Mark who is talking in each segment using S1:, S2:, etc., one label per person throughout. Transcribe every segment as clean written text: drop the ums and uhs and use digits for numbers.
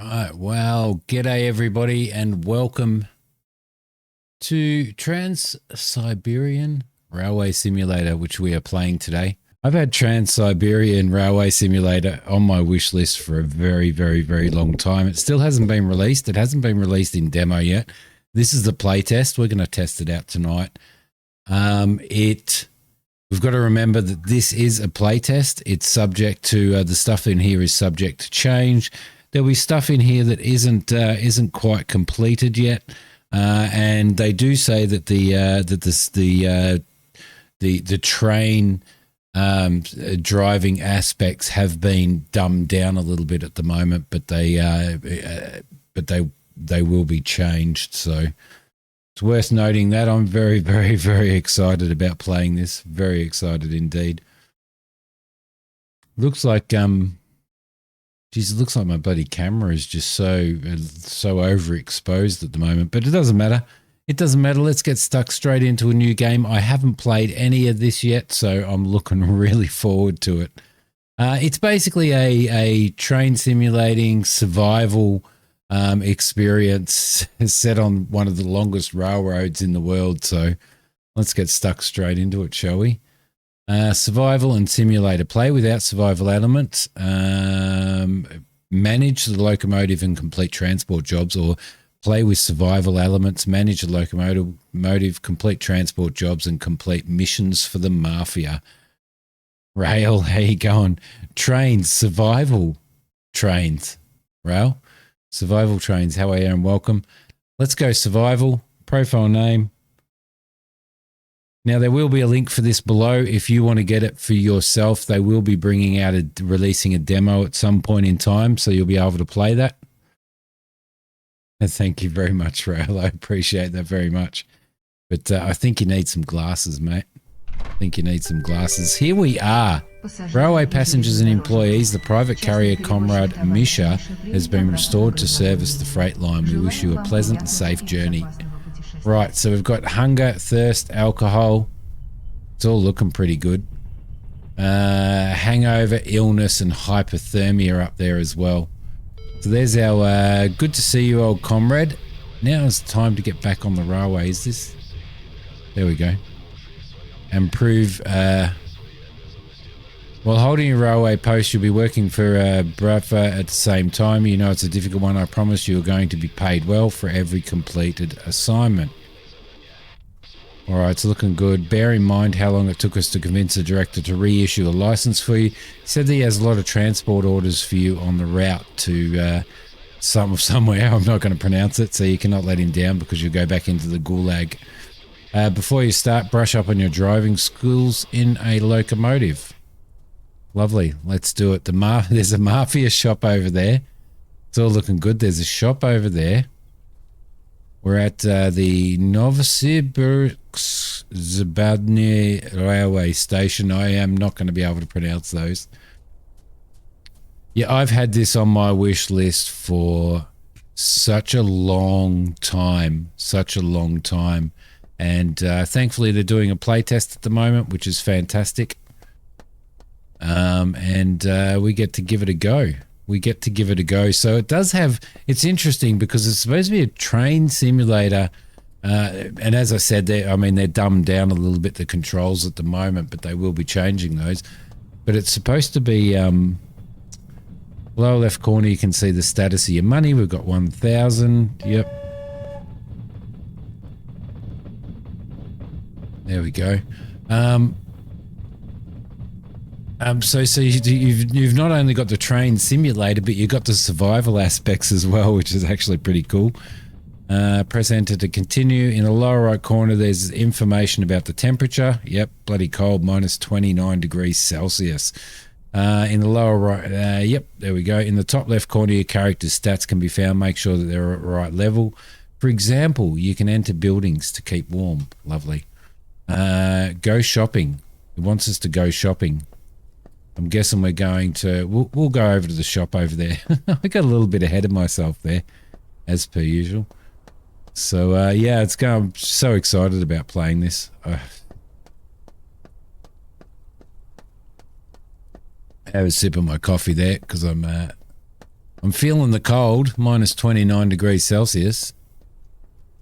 S1: Right, well, g'day everybody and welcome to Trans-Siberian Railway Simulator, which we are playing today. I've had Trans-Siberian Railway Simulator on my wish list for a very, very, very long time. It still hasn't been released. It hasn't been released in demo yet. This is the playtest. We're going to test it out tonight. We've got to remember that this is a playtest. It's subject to, the stuff in here is subject to change. There'll be stuff in here that isn't quite completed yet, and they do say that the train driving aspects have been dumbed down a little bit at the moment, but they will be changed. So it's worth noting that I'm very, very, very excited about playing this. Very excited indeed. Looks like Geez, it looks like my bloody camera is just so overexposed at the moment, but it doesn't matter. It doesn't matter. Let's get stuck straight into a new game. I haven't played any of this yet, so I'm looking really forward to it. It's basically a train simulating survival experience set on one of the longest railroads in the world. So let's get stuck straight into it, shall we? Survival and simulator. Play without survival elements. Manage the locomotive and complete transport jobs, or play with survival elements. Manage the locomotive, complete transport jobs, and complete missions for the mafia. Rail, how you going? Trains, survival trains. Rail, survival trains. How are you and welcome? Let's go survival. Profile name. Now, there will be a link for this below if you want to get it for yourself. They will be releasing a demo at some point in time, so you'll be able to play that. And thank you very much, Rail. I appreciate that very much. But I think you need some glasses, mate. I think you need some glasses. Here we are. Railway passengers and employees, the private carrier Comrade Misha has been restored to service the freight line. We wish you a pleasant and safe journey. Right, so we've got hunger, thirst, alcohol. It's all looking pretty good. Hangover, illness, and hypothermia up there as well. So there's our good to see you, old comrade. Now it's time to get back on the railway. Is this? There we go. Improve. While holding your railway post, you'll be working for Brafa at the same time. You know it's a difficult one. I promise you are going to be paid well for every completed assignment. All right, it's looking good. Bear in mind how long it took us to convince the director to reissue a license for you. He said that he has a lot of transport orders for you on the route to somewhere. I'm not going to pronounce it, so you cannot let him down because you'll go back into the gulag. Before you start, brush up on your driving skills in a locomotive. Lovely. Let's do it. There's a mafia shop over there. It's all looking good. There's a shop over there. We're at the Novosibirsk railway station. I am not going to be able to pronounce those. Yeah, I've had this on my wish list for such a long time. And thankfully they're doing a playtest at the moment, which is fantastic. We get to give it a go. So it does have, it's interesting because it's supposed to be a train simulator. And as I said, they're dumbed down a little bit, the controls at the moment, but they will be changing those. But it's supposed to be, lower left corner, you can see the status of your money. We've got 1,000. Yep. There we go. So you've not only got the train simulator, but you've got the survival aspects as well, which is actually pretty cool. Press enter to continue. In the lower right corner, there's information about the temperature. Yep, bloody cold, minus 29 degrees Celsius. In the lower right, yep, there we go. In the top left corner, your character's stats can be found. Make sure that they're at the right level. For example, you can enter buildings to keep warm. Lovely. Go shopping. It wants us to go shopping. I'm guessing we're going to, we'll go over to the shop over there. I got a little bit ahead of myself there, as per usual. So, yeah, I'm so excited about playing this. Have a sip of my coffee there because I'm I'm feeling the cold, minus 29 degrees Celsius.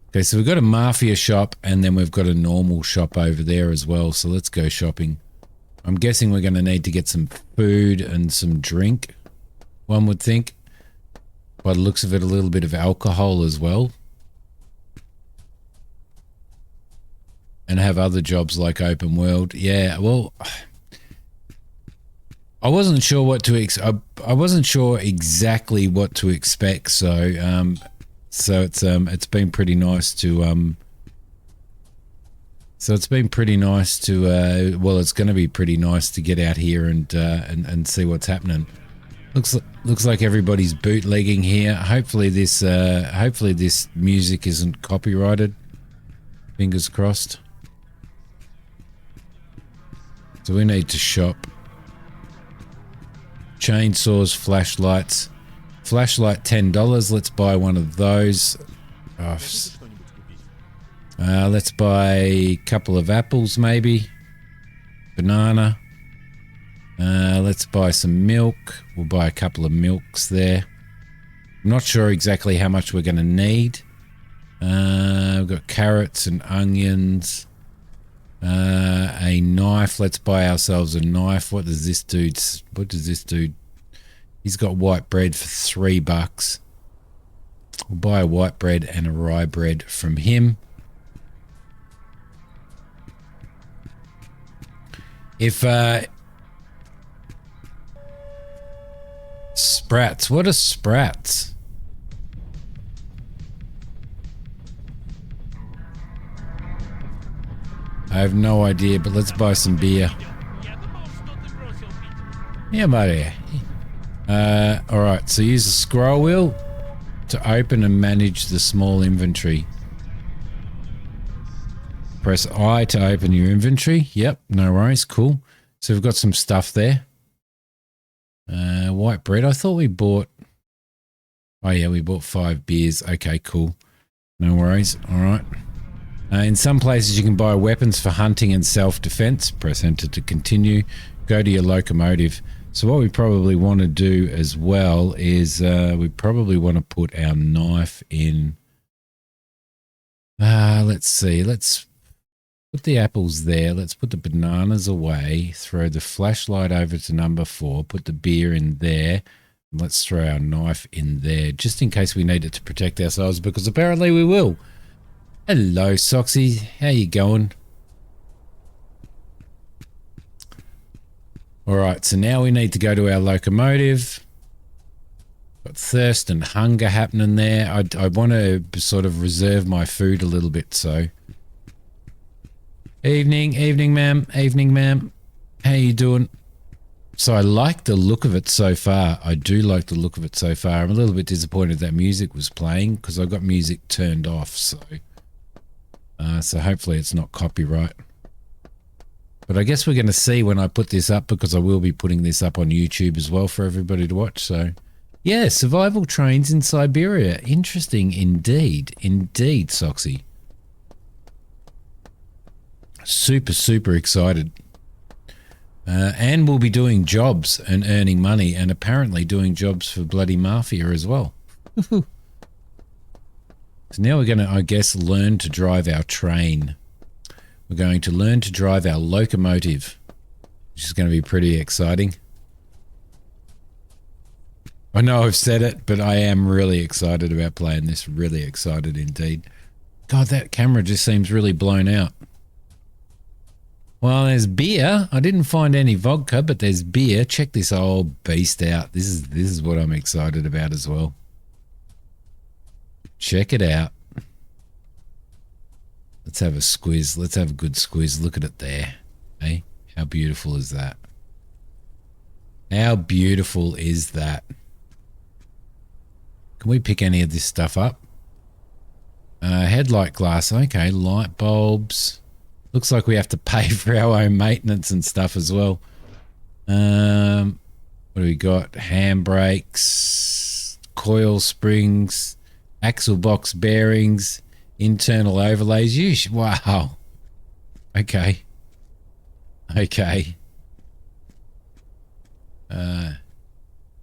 S1: Okay, so we've got a mafia shop and then we've got a normal shop over there as well. So let's go shopping. I'm guessing we're going to need to get some food and some drink, one would think. By the looks of it, a little bit of alcohol as well. And have other jobs like open world. Yeah, well, I wasn't sure what to I wasn't sure exactly what to expect, so it's been pretty nice to well, it's going to be pretty nice to get out here and see what's happening. Looks like everybody's bootlegging here. Hopefully this music isn't copyrighted. Fingers crossed. So we need to shop. Chainsaws, flashlights. Flashlight $10. Let's buy one of those. Let's buy a couple of apples maybe. Banana. Let's buy some milk. We'll buy a couple of milks there. I'm not sure exactly how much we're going to need. We've got carrots and onions. A knife. Let's buy ourselves a knife. What does this dude? He's got white bread for $3. We'll buy a white bread and a rye bread from him. If sprats, what are sprats? I have no idea, but let's buy some beer. Yeah, buddy. Alright, so use the scroll wheel to open and manage the small inventory. Press I to open your inventory. Yep, no worries, cool. So we've got some stuff there. White bread, I thought we bought... Oh yeah, we bought 5 beers. Okay, cool. No worries, alright. In some places you can buy weapons for hunting and self-defense. Press enter to continue. Go to your locomotive. So what we probably want to do as well is we probably want to put our knife in. Let's see. Let's put the apples there. Let's put the bananas away. Throw the flashlight over to number 4. Put the beer in there. And let's throw our knife in there just in case we need it to protect ourselves, because apparently we will. Hello, Soxy. How you going? Alright, so now we need to go to our locomotive. Got thirst and hunger happening there. I want to sort of reserve my food a little bit, so. Evening ma'am. Evening, ma'am. How you doing? So I like the look of it so far. I do like the look of it so far. I'm a little bit disappointed that music was playing because I got music turned off, so. So hopefully it's not copyright. But I guess we're going to see when I put this up, because I will be putting this up on YouTube as well for everybody to watch. So, yeah, survival trains in Siberia. Interesting indeed. Indeed, Soxy. Super, super excited. And we'll be doing jobs and earning money, and apparently doing jobs for bloody Mafia as well. So now we're going to, I guess, learn to drive our train. We're going to learn to drive our locomotive, which is going to be pretty exciting. I know I've said it, but I am really excited about playing this. Really excited indeed. God, that camera just seems really blown out. Well, there's beer. I didn't find any vodka, but there's beer. Check this old beast out. This is what I'm excited about as well. Check it out. Let's have a squiz. Let's have a good squiz. Look at it there. Hey, how beautiful is that? How beautiful is that? Can we pick any of this stuff up? Headlight glass. Okay, light bulbs. Looks like we have to pay for our own maintenance and stuff as well. What do we got? Handbrakes, coil springs, axle box bearings, internal overlays. Wow. Okay. Okay.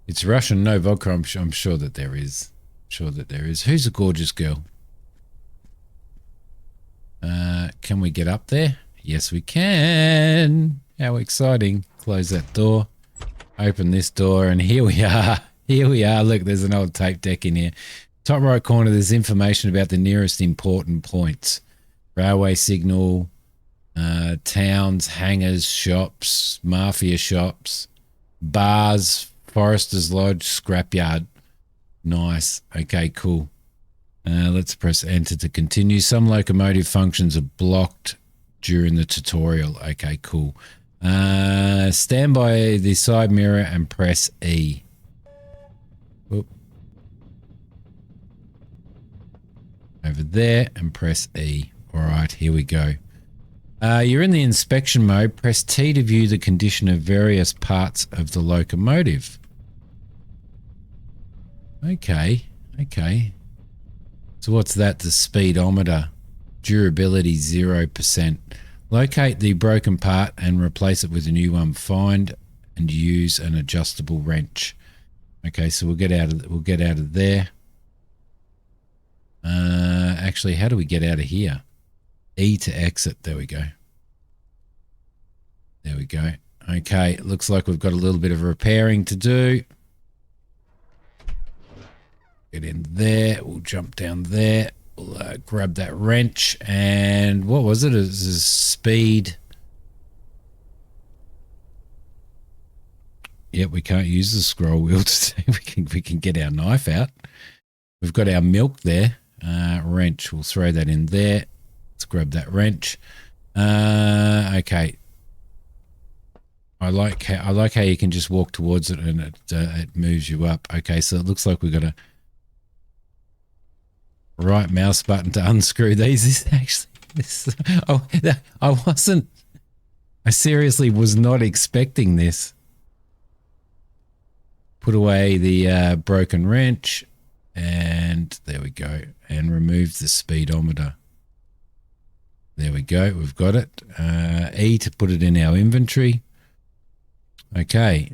S1: It's Russian, no vodka. I'm sure that there is. Sure that there is. Who's a gorgeous girl? Can we get up there? Yes, we can. How exciting. Close that door. Open this door, and here we are. Here we are. Look, there's an old tape deck in here. Top right corner, there's information about the nearest important points. Railway signal, towns, hangars, shops, mafia shops, bars, Forester's Lodge, scrapyard. Nice. Okay, cool. Let's press enter to continue. Some locomotive functions are blocked during the tutorial. Okay, cool. Stand by the side mirror and press E. Oop. Over there and press E. All right, here we go. You're in the inspection mode. Press T to view the condition of various parts of the locomotive. Okay, okay. So what's that? The speedometer. Durability 0%. Locate the broken part and replace it with a new one. Find and use an adjustable wrench. Okay, so we'll get out of there. Actually, how do we get out of here? E to exit. There we go. There we go. Okay, it looks like we've got a little bit of repairing to do. Get in there. We'll jump down there. We'll grab that wrench. And what was it? It was a speed. Yep, we can't use the scroll wheel to see. We can get our knife out. We've got our milk there. Wrench. We'll throw that in there. Let's grab that wrench. Okay. I like how you can just walk towards it and it moves you up. Okay, so it looks like we've got a right mouse button to unscrew these. I seriously was not expecting this. Put away the broken wrench, and there we go, and remove the speedometer. There we go, we've got it. E to put it in our inventory. Okay,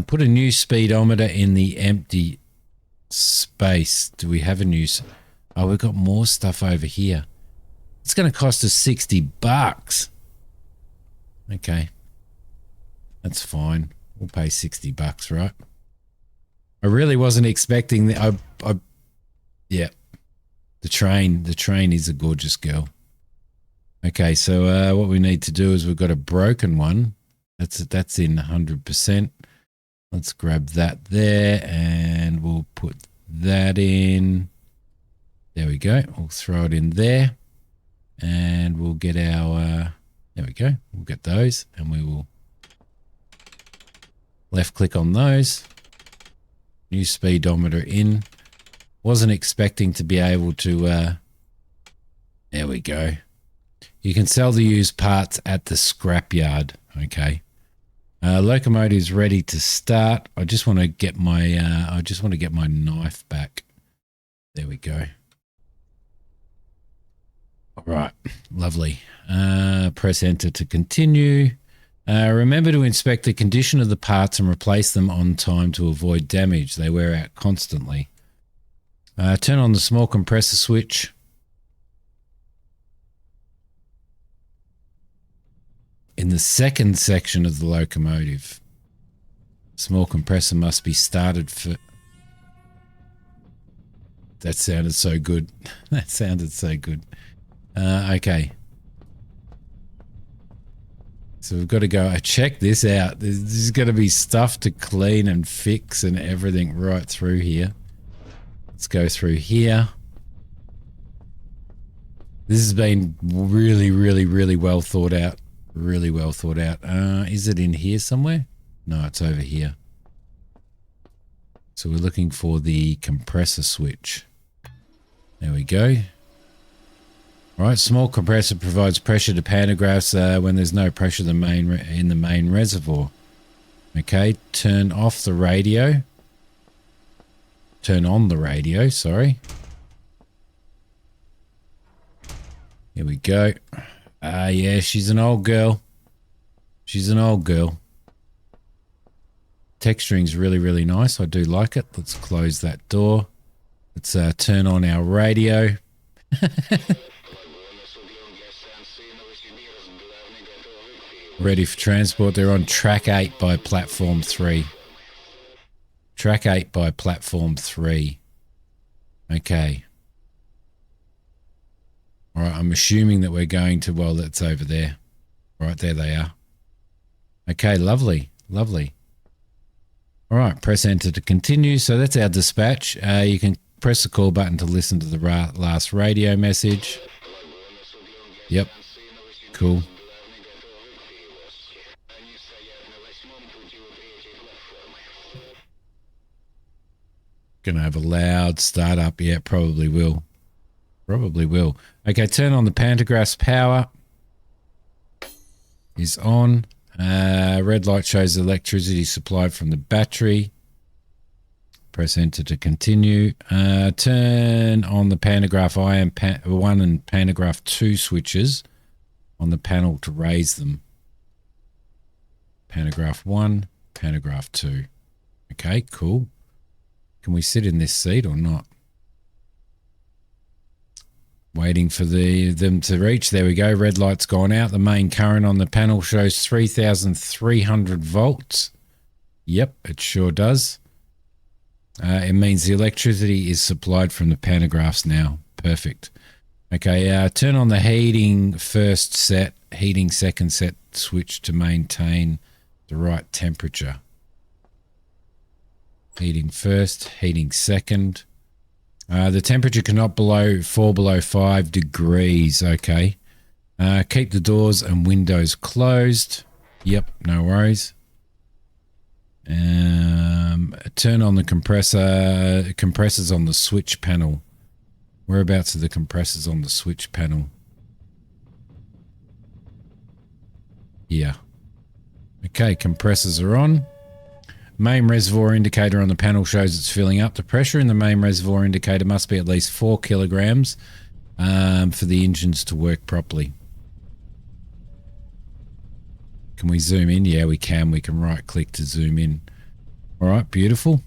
S1: put a new speedometer in the empty space. Do we have a new... Oh, we've got more stuff over here. It's going to cost us $60. Okay. That's fine. We'll pay $60, right? I really wasn't expecting that. Yeah. The train is a gorgeous girl. Okay, so what we need to do is we've got a broken one. That's in 100%. Let's grab that there and we'll put that in. There we go. We'll throw it in there and we'll get our, there we go. We'll get those and we will left click on those. New speedometer in. Wasn't expecting to be able to, there we go. You can sell the used parts at the scrapyard. Okay. Locomotive's ready to start. I just want to get my knife back. There we go. All right, lovely. Press enter to continue. Remember to inspect the condition of the parts and replace them on time to avoid damage. They wear out constantly. Turn on the small compressor switch. In the second section of the locomotive, small compressor must be started for... That sounded so good. That sounded so good. Okay. So we've got to go... Check this out. There's going to be stuff to clean and fix and everything right through here. Let's go through here. This has been really, really, really well thought out. Really well thought out. Is it in here somewhere? No, it's over here. So we're looking for the compressor switch. There we go. All right, small compressor provides pressure to pantographs when there's no pressure in the main reservoir. Okay, turn off the radio. Turn on the radio, sorry. Here we go. Yeah, she's an old girl. She's an old girl. texturing's really, really nice. I do like it. Let's close that door. Let's turn on our radio. Ready for transport. They're on track 8 by platform 3. Track 8 by platform 3. Okay. All right, I'm assuming that we're going to, well, that's over there. Right, there they are. Okay, lovely, lovely. All right, press enter to continue. So that's our dispatch. You can press the call button to listen to the last radio message. Yep, cool. Gonna have a loud startup. Yeah, probably will. Probably will. Okay, turn on the pantograph's power. Is on. Red light shows electricity supplied from the battery. Press enter to continue. Turn on the pantograph IM1 and pantograph 2 switches on the panel to raise them. Pantograph 1, pantograph 2. Okay, cool. Can we sit in this seat or not? Waiting for them to reach. There we go. Red light's gone out. The main current on the panel shows 3,300 volts. Yep, it sure does. It means the electricity is supplied from the pantographs now. Perfect. Okay, turn on the heating first set, heating second set switch to maintain the right temperature. Heating first, heating second. The temperature cannot fall below 5 degrees. Okay. Keep the doors and windows closed. Yep, no worries. Turn on the compressor. Compressors on the switch panel. Whereabouts are the compressors on the switch panel? Yeah. Okay, compressors are on. Main reservoir indicator on the panel shows it's filling up. The pressure in the main reservoir indicator must be at least 4 kilograms for the engines to work properly. Can we zoom in? Yeah, we can. We can right click to zoom in. All right, beautiful.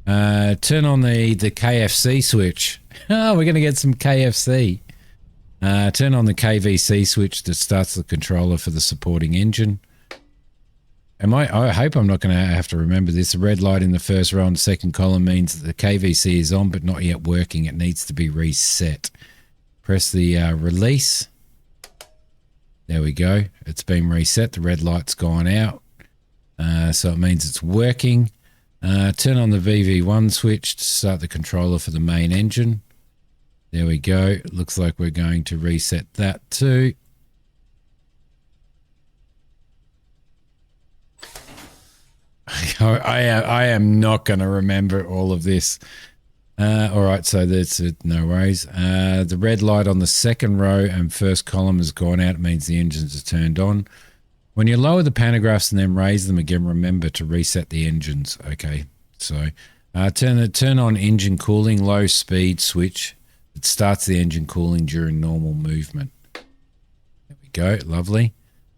S1: Turn on the KFC switch. Oh, we're going to get some KFC. Turn on the KVC switch that starts the controller for the supporting engine. I hope I'm not going to have to remember this. The red light in the first row and second column means that the KVC is on but not yet working. It needs to be reset. Press the release. There we go. It's been reset. The red light's gone out. So it means it's working. Turn on the VV1 switch to start the controller for the main engine. There we go. Looks like we're going to reset that too. I am not going to remember all of this. All right, so that's it. No worries. The red light on the second row and first column has gone out. It means the engines are turned on. When you lower the pantographs and then raise them again, remember to reset the engines. Okay, so turn on engine cooling, low speed switch. It starts the engine cooling during normal movement. There we go, lovely.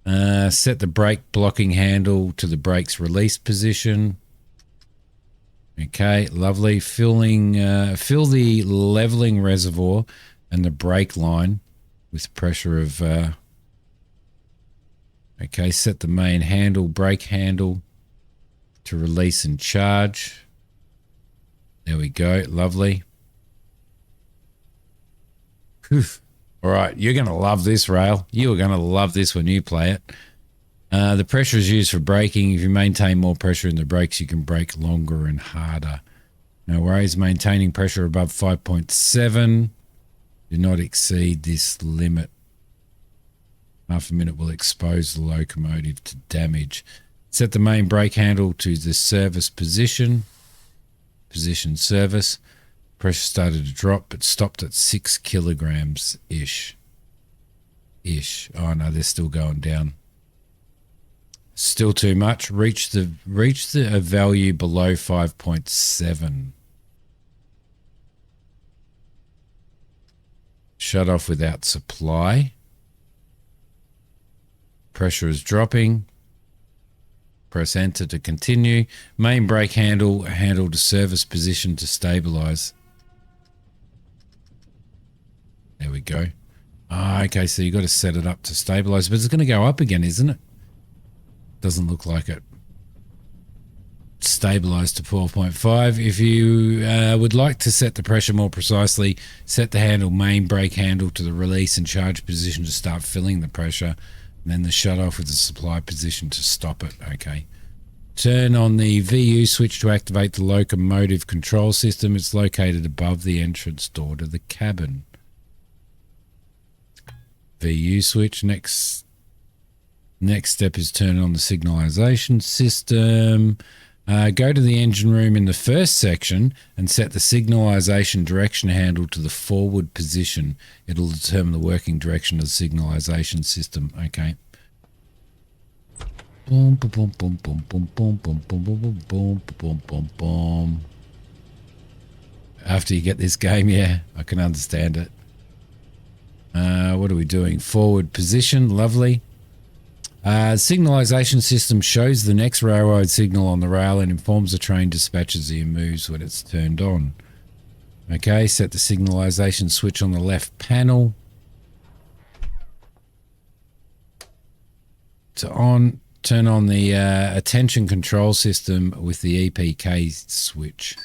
S1: Set the brake blocking handle to the brake's release position. Okay, lovely. Fill the leveling reservoir and the brake line with pressure of... okay, set the main brake handle to release and charge. There we go, lovely. Whew. All right, you're going to love this, Rail. You are going to love this when you play it. The pressure is used for braking. If you maintain more pressure in the brakes, you can brake longer and harder. No worries. Maintaining pressure above 5.7. Do not exceed this limit. Half a minute will expose the locomotive to damage. Set the main brake handle to the service position. Position service. Pressure started to drop, but stopped at 6 kilograms-ish. Oh no, they're still going down. Still too much. Reach the value below 5.7. Shut off without supply. Pressure is dropping. Press enter to continue. Main brake handle to service position to stabilize. There we go. Okay, so you got to set it up to stabilize, but it's going to go up again, isn't it? Doesn't look like it. Stabilized to 4.5. If you would like to set the pressure more precisely, set the handle main brake handle to the release and charge position to start filling the pressure, and then the shut off with the supply position to stop it. Okay. Turn on the VU switch to activate the locomotive control system. It's located above the entrance door to the cabin. VU switch. Next step is turn on the signalization system. Go to the engine room in the first section and set the signalization direction handle to the forward position. It'll determine the working direction of the signalization system. Okay. Boom, boom, boom, boom, boom, boom, boom, boom, boom, boom, boom, boom, boom, boom. After you get this game, yeah, I can understand it. What are we doing? Forward position, lovely. Signalization system shows the next railroad signal on the rail and informs the train dispatches and moves when it's turned on. Okay, set the signalization switch on the left panel to on. Turn on the attention control system with the EPK switch.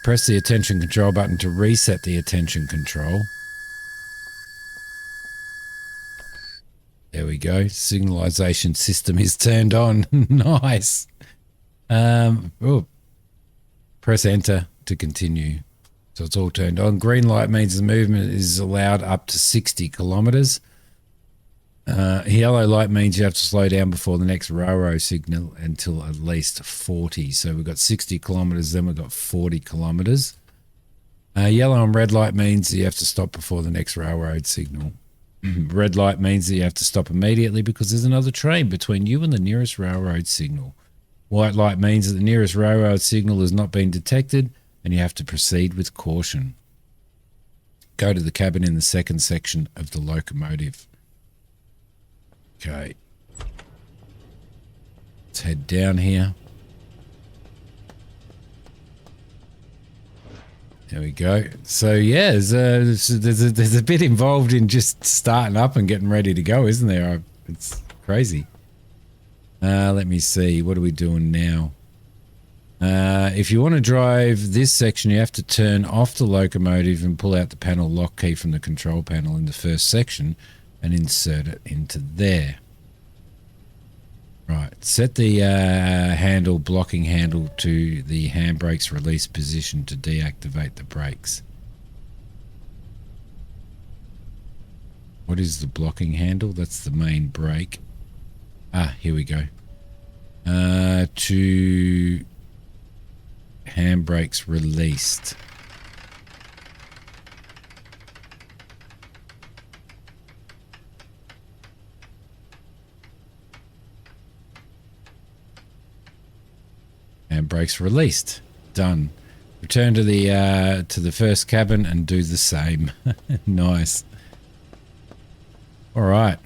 S1: Press the attention control button to reset the attention control. There we go. Signalization system is turned on. Nice. Press enter to continue. So it's all turned on. Green light means the movement is allowed up to 60 kilometers. Yellow light means you have to slow down before the next railroad signal until at least 40. So we've got 60 kilometers, then we've got 40 kilometers. Yellow and red light means you have to stop before the next railroad signal. Red light means that you have to stop immediately because there's another train between you and the nearest railroad signal. White light means that the nearest railroad signal has not been detected and you have to proceed with caution. Go to the cabin in the second section of the locomotive. Okay. Let's head down here. There we go. So yeah, there's a bit involved in just starting up and getting ready to go, isn't there? It's crazy. Let me see. What are we doing now? If you want to drive this section, you have to turn off the locomotive and pull out the panel lock key from the control panel in the first section and insert it into there. Right, set the blocking handle to the handbrake's release position to deactivate the brakes. What is the blocking handle? That's the main brake. Here we go. To handbrakes released. Handbrakes released. Done. Return to the first cabin and do the same. Nice. All right.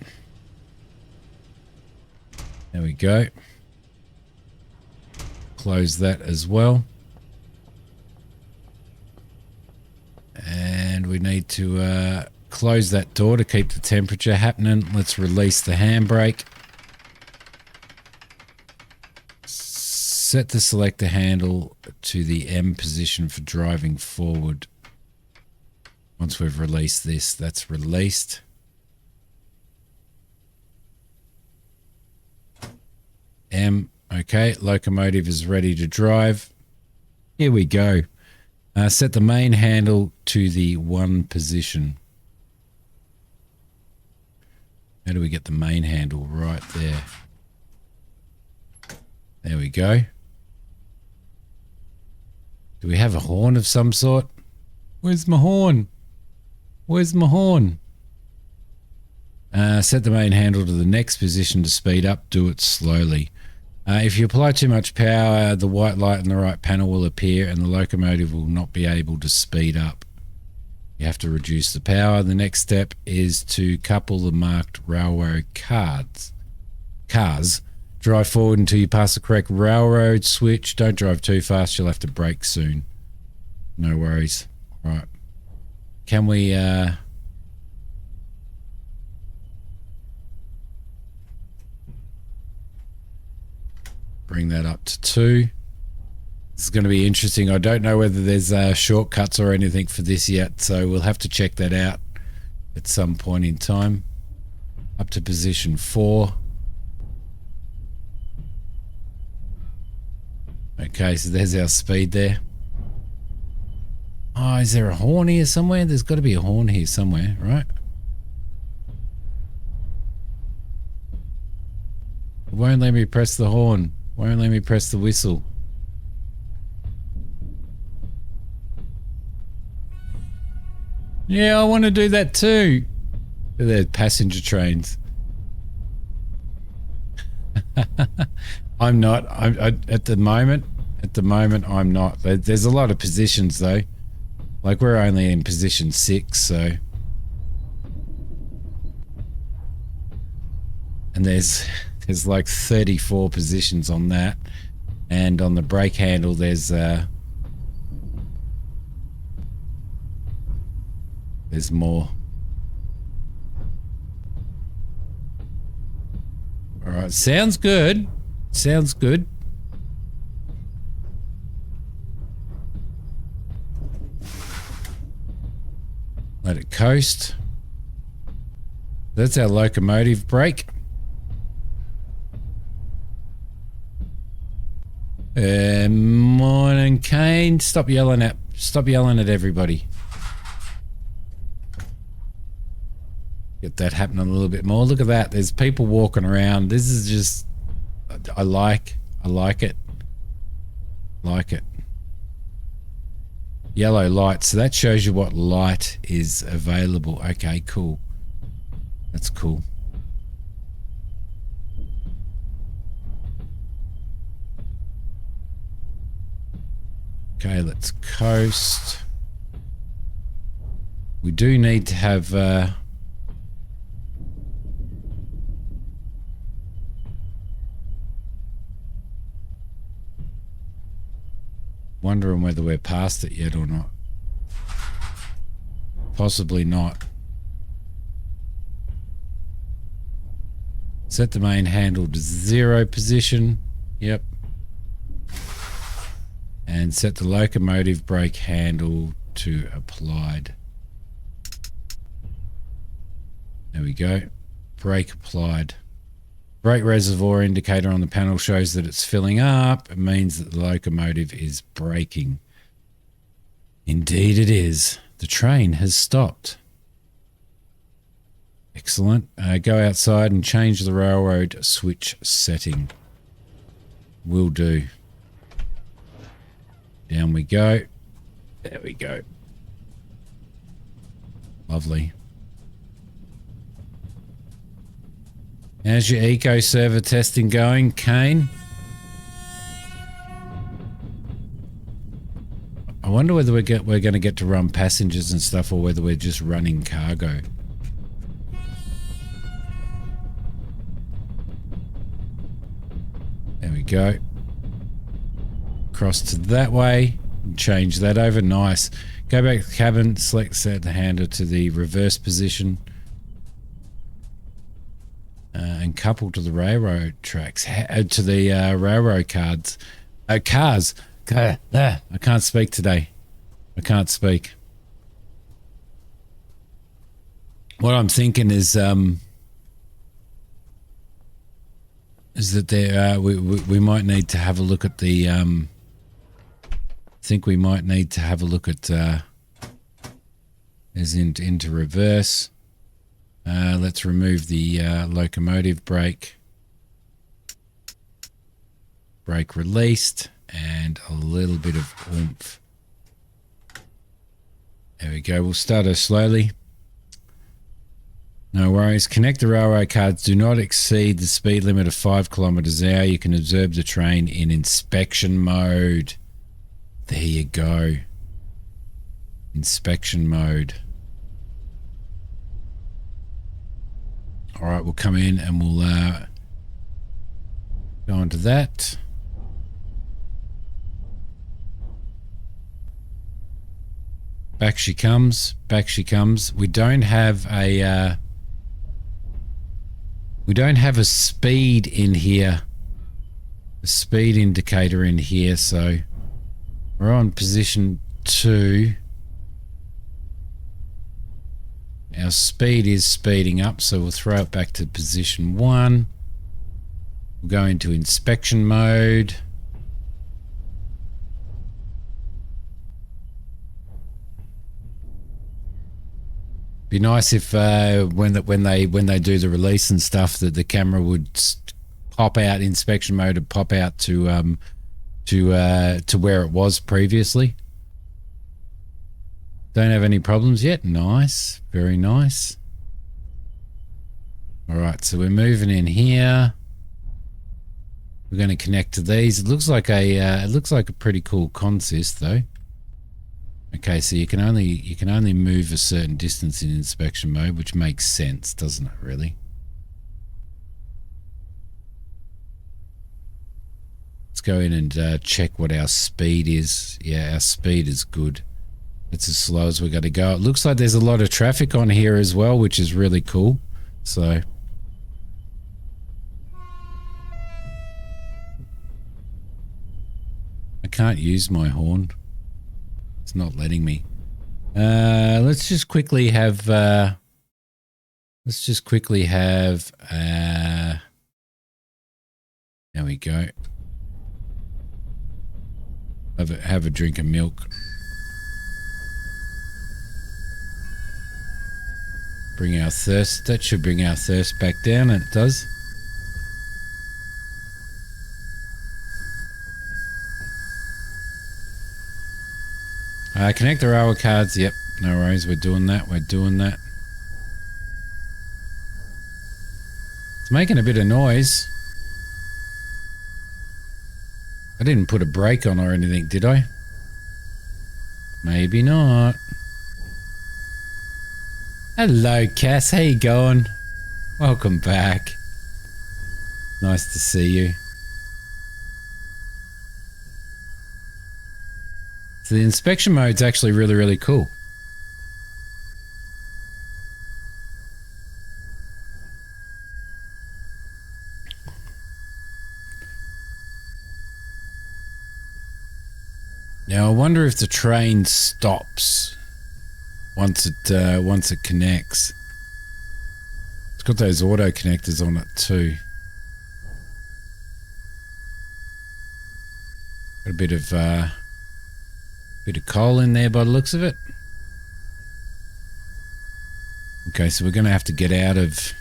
S1: There we go. Close that as well. And we need to close that door to keep the temperature happening. Let's release the handbrake. Set the selector handle to the M position for driving forward. Once we've released this, that's released. M, okay, locomotive is ready to drive. Here we go. Set the main handle to the 1 position. How do we get the main handle? Right there. There we go. Do we have a horn of some sort? Where's my horn? Where's my horn? Set the main handle to the next position to speed up. Do it slowly. If you apply too much power, the white light on the right panel will appear and the locomotive will not be able to speed up. You have to reduce the power. The next step is to couple the marked railroad cars. Drive forward until you pass the correct railroad switch. Don't drive too fast. You'll have to brake soon. No worries. Right. Can we... bring that up to 2. This is going to be interesting. I don't know whether there's shortcuts or anything for this yet, so we'll have to check that out at some point in time. Up to position 4. Okay, so there's our speed there. Oh, is there a horn here somewhere? There's got to be a horn here somewhere, right? It won't let me press the horn. Won't let me press the whistle. Yeah, I want to do that too. They're passenger trains. I'm not. At the moment, I'm not. There's a lot of positions though. Like we're only in position 6, so. And there's like 34 positions on that, and on the brake handle there's more. All right, sounds good. Sounds good. Let it coast. That's our locomotive brake. Morning, Kane. Stop yelling at everybody. Get that happening a little bit more. Look at that. There's people walking around. This is just, I like it. Like it. Yellow light. So that shows you what light is available. Okay, cool. That's cool. Okay, let's coast. We do need to have wondering whether we're past it yet or not. Possibly not. Set the main handle to 0 position. Yep. And set the locomotive brake handle to applied. There we go. Brake applied. Brake reservoir indicator on the panel shows that it's filling up. It means that the locomotive is braking. Indeed it is. The train has stopped. Excellent. Go outside and change the railroad switch setting. Will do. Down we go. There we go. Lovely. How's your eco server testing going, Kane? I wonder whether we're going to get to run passengers and stuff, or whether we're just running cargo. There we go. Cross to that way. Change that over. Nice. Go back to the cabin. Set the handle to the reverse position. And couple to the railroad tracks. To the railroad cars. Cars. I can't speak today. I can't speak. What I'm thinking is that there we might need to have a look at the I think we might need to have a look at as into reverse. Let's remove the locomotive brake. Brake released, and a little bit of oomph. There we go. We'll start her slowly. No worries. Connect the railway cards. Do not exceed the speed limit of 5 kilometers an hour. You can observe the train in inspection mode. There you go. Inspection mode. All right, we'll come in and we'll go into that. Back she comes. Back she comes. We don't have a speed in here. A speed indicator in here, so we're on position 2. Our speed is speeding up, so we'll throw it back to position 1. We'll go into inspection mode. Be nice if when they do the release and stuff, that the camera would pop out inspection mode and pop out to where it was previously. Don't have any problems yet. Nice, very nice. All right, so we're moving in here. We're going to connect to these. It looks like a pretty cool consist though. Okay, so you can only move a certain distance in inspection mode, which makes sense, doesn't it, really? Let's go in and check what our speed is. Yeah, our speed is good. It's as slow as we're going to go. It looks like there's a lot of traffic on here as well, which is really cool. So I can't use my horn. It's not letting me. Let's just quickly have there we go. Have a drink of milk. Bring our thirst. That should bring our thirst back down, and it does. Connect the railway cards. Yep, no worries. We're doing that. We're doing that. It's making a bit of noise. I didn't put a brake on or anything, did I? Maybe not. Hello, Cass. How you going? Welcome back. Nice to see you. So the inspection mode's actually really, really cool. Now I wonder if the train stops once it connects. It's got those auto connectors on it too. Got a bit of coal in there by the looks of it. Okay, so we're going to have to get out of...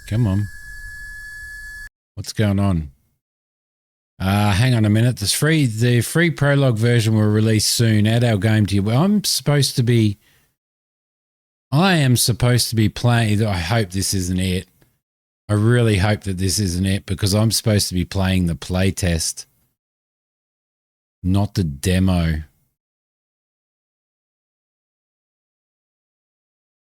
S1: Come on. What's going on? Hang on a minute. The free prologue version will release soon. Add our game to you. I am supposed to be playing. I hope this isn't it. I really hope that this isn't it, because I'm supposed to be playing the playtest, not the demo.